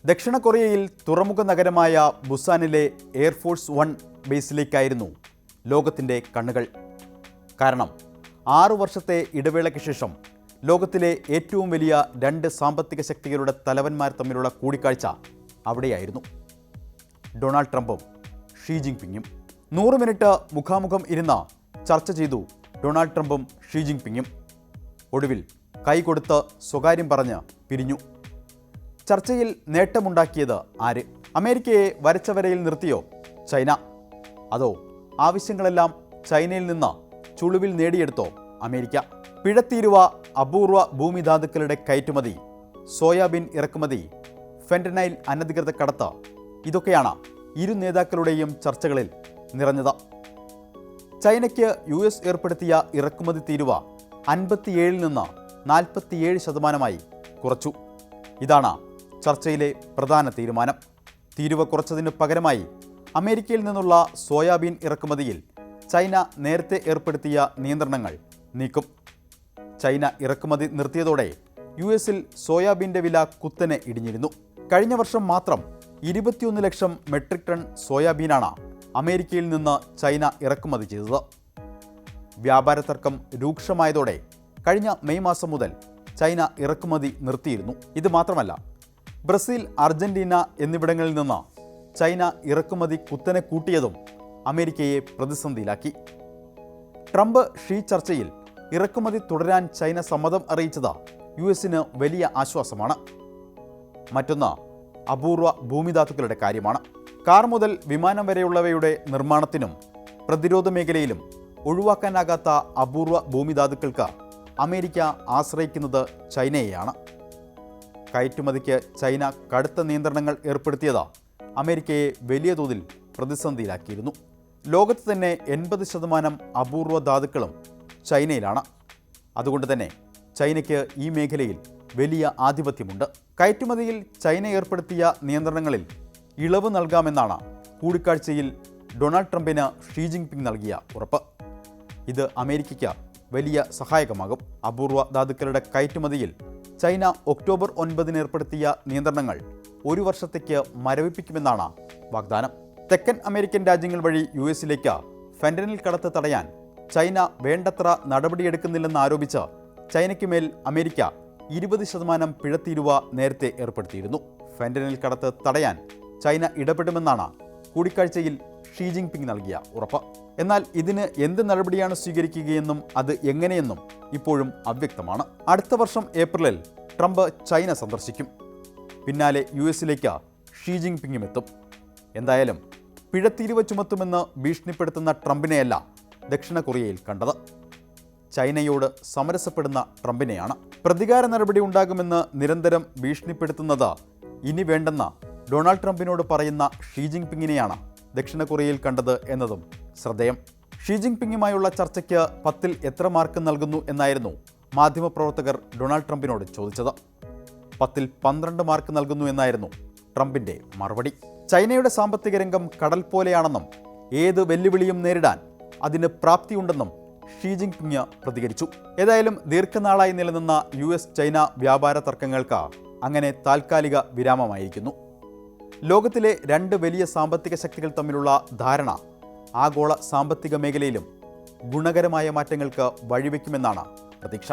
ദക്ഷിണ കൊറിയയിൽ തുറമുഖ നഗരമായ ബുസാനിലെ എയർഫോഴ്സ് 1 ബേസിലേക്കായിരുന്നു ലോകത്തിൻ്റെ കണ്ണുകൾ. കാരണം 6 വർഷത്തെ ഇടവേളയ്ക്ക് ശേഷം ലോകത്തിലെ ഏറ്റവും വലിയ 2 സാമ്പത്തിക ശക്തികളുടെ തലവന്മാർ തമ്മിലുള്ള കൂടിക്കാഴ്ച അവിടെയായിരുന്നു. ഡൊണാൾഡ് ട്രംപും ഷീ ജിൻപിങ്ങും 100 മിനിറ്റ് മുഖാമുഖം ഇരുന്ന് ചർച്ച ചെയ്തു. ഡൊണാൾഡ് ട്രംപും ഷീ ജിൻപിങ്ങും ഒടുവിൽ കൈകൊടുത്ത് സ്വകാര്യം പറഞ്ഞ് പിരിഞ്ഞു. ചർച്ചയിൽ നേട്ടമുണ്ടാക്കിയത് ആര്? അമേരിക്കയെ വരച്ച വരയിൽ നിർത്തിയോ ചൈന? അതോ ആവശ്യങ്ങളെല്ലാം ചൈനയിൽ നിന്ന് ചുളിവിൽ നേടിയെടുത്തോ അമേരിക്ക? പിഴത്തീരുവ, അപൂർവ ഭൂമിധാതുക്കളുടെ കയറ്റുമതി, സോയാബീൻ ഇറക്കുമതി, ഫെന്റനൈൽ അനധികൃത കടത്ത്, ഇതൊക്കെയാണ് ഇരു നേതാക്കളുടെയും ചർച്ചകളിൽ നിറഞ്ഞത്. ചൈനയ്ക്ക് US ഏർപ്പെടുത്തിയ ഇറക്കുമതി തീരുവ 57 നിന്ന് 47% കുറച്ചു. ഇതാണ് ചർച്ചയിലെ പ്രധാന തീരുമാനം. തീരുവ കുറച്ചതിന് പകരമായി അമേരിക്കയിൽ നിന്നുള്ള സോയാബീൻ ഇറക്കുമതിയിൽ ചൈന നേരത്തെ ഏർപ്പെടുത്തിയ നിയന്ത്രണങ്ങൾ നീക്കും. ചൈന ഇറക്കുമതി നിർത്തിയതോടെ US-ൽ സോയാബീൻ്റെ വില കുത്തനെ ഇടിഞ്ഞിരുന്നു. കഴിഞ്ഞ വർഷം മാത്രം 21 ലക്ഷം മെട്രിക് ടൺ സോയാബീനാണ് അമേരിക്കയിൽ നിന്ന് ചൈന ഇറക്കുമതി ചെയ്തത്. വ്യാപാര തർക്കം രൂക്ഷമായതോടെ കഴിഞ്ഞ മെയ് മാസം മുതൽ ചൈന ഇറക്കുമതി നിർത്തിയിരുന്നു. ഇത് മാത്രമല്ല, ബ്രസീൽ, അർജന്റീന എന്നിവിടങ്ങളിൽ നിന്ന് ചൈന ഇറക്കുമതി കുത്തനെ കൂട്ടിയതും അമേരിക്കയെ പ്രതിസന്ധിയിലാക്കി. ട്രംപ് ഷീ ചർച്ചയിൽ ഇറക്കുമതി തുടരാൻ ചൈന സമ്മതം അറിയിച്ചത് US-ന് വലിയ ആശ്വാസമാണ്. മറ്റൊന്ന് അപൂർവ ഭൂമിധാതുക്കളുടെ കാര്യമാണ്. കാർ മുതൽ വിമാനം വരെയുള്ളവയുടെ നിർമ്മാണത്തിനും പ്രതിരോധ മേഖലയിലും ഒഴിവാക്കാനാകാത്ത അപൂർവ ഭൂമിധാതുക്കൾക്ക് അമേരിക്ക ആശ്രയിക്കുന്നത് ചൈനയെയാണ്. കയറ്റുമതിക്ക് ചൈന കടുത്ത നിയന്ത്രണങ്ങൾ ഏർപ്പെടുത്തിയത് അമേരിക്കയെ വലിയ തോതിൽ പ്രതിസന്ധിയിലാക്കിയിരുന്നു. ലോകത്ത് തന്നെ 80% അപൂർവ ധാതുക്കളും ചൈനയിലാണ്. അതുകൊണ്ട് തന്നെ ചൈനയ്ക്ക് ഈ മേഖലയിൽ വലിയ ആധിപത്യമുണ്ട്. കയറ്റുമതിയിൽ ചൈന ഏർപ്പെടുത്തിയ നിയന്ത്രണങ്ങളിൽ ഇളവ് നൽകാമെന്നാണ് കൂടിക്കാഴ്ചയിൽ ഡൊണാൾഡ് ട്രംപിന് ഷീ ജിൻപിങ് നൽകിയ ഉറപ്പ്. ഇത് അമേരിക്കയ്ക്ക് വലിയ സഹായകമാകും. അപൂർവ ധാതുക്കളുടെ കയറ്റുമതിയിൽ ചൈന ഒക്ടോബർ 9 ഏർപ്പെടുത്തിയ നിയന്ത്രണങ്ങൾ 1 വർഷത്തേക്ക് മരവിപ്പിക്കുമെന്നാണ് വാഗ്ദാനം. തെക്കൻ അമേരിക്കൻ രാജ്യങ്ങൾ വഴി US-ലേക്ക് ഫെന്റനിൽ കടത്ത് തടയാൻ ചൈന വേണ്ടത്ര നടപടിയെടുക്കുന്നില്ലെന്ന് ആരോപിച്ച് ചൈനയ്ക്ക് മേൽ അമേരിക്ക 20% പിഴത്തീരുവ നേരത്തെ ഏർപ്പെടുത്തിയിരുന്നു. ഫെന്റനിൽ കടത്ത് തടയാൻ ചൈന ഇടപെടുമെന്നാണ് കൂടിക്കാഴ്ചയിൽ ഷീ ജിൻപിങ് നൽകിയ ഉറപ്പ്. എന്നാൽ ഇതിന് എന്ത് നടപടിയാണ് സ്വീകരിക്കുകയെന്നും അത് എങ്ങനെയെന്നും ഇപ്പോഴും അവ്യക്തമാണ്. അടുത്ത വർഷം ഏപ്രിലിൽ ട്രംപ് ചൈന സന്ദർശിക്കും. പിന്നാലെ US-ലേക്ക് ഷീ ജിൻപിങ്ങും എത്തും. എന്തായാലും പിഴത്തീരുവ ചുമത്തുമെന്ന് ഭീഷണിപ്പെടുത്തുന്ന ട്രംപിനെയല്ല ദക്ഷിണ കൊറിയയിൽ കണ്ടത്. ചൈനയോട് സമരസപ്പെടുന്ന ട്രംപിനെയാണ്. പ്രതികാര നടപടി ഉണ്ടാകുമെന്ന് നിരന്തരം ഭീഷണിപ്പെടുത്തുന്നത് ഇനി വേണ്ടെന്ന് ഡൊണാൾഡ് ട്രംപിനോട് പറയുന്ന ഷീ ജിൻപിങ്ങിനെയാണ് ദക്ഷിണ കൊറിയയിൽ കണ്ടത് എന്നതും ശ്രദ്ധേയം. ഷീ ജിൻപിങ്ങുമായുള്ള ചർച്ചയ്ക്ക് 10-ൽ എത്ര മാർക്ക് നൽകുന്നു എന്നായിരുന്നു മാധ്യമപ്രവർത്തകർ ഡൊണാൾഡ് ട്രംപിനോട് ചോദിച്ചത്. 10-ൽ 12 മാർക്ക് നൽകുന്നു എന്നായിരുന്നു ട്രംപിൻ്റെ മറുപടി. ചൈനയുടെ സാമ്പത്തിക രംഗം കടൽ പോലെയാണെന്നും ഏത് വെല്ലുവിളിയും നേരിടാൻ അതിന് പ്രാപ്തിയുണ്ടെന്നും ഷീ ജിൻപിങ് പ്രതികരിച്ചു. ഏതായാലും ദീർഘനാളായി നിലനിന്ന US-ചൈന വ്യാപാര തർക്കങ്ങൾക്ക് അങ്ങനെ താൽക്കാലിക വിരാമമായിരിക്കുന്നു. ലോകത്തിലെ 2 വലിയ സാമ്പത്തിക ശക്തികൾ തമ്മിലുള്ള ധാരണ ആഗോള സാമ്പത്തിക മേഖലയിലും ഗുണകരമായ മാറ്റങ്ങൾക്ക് വഴിവെക്കുമെന്നാണ് പ്രതീക്ഷ.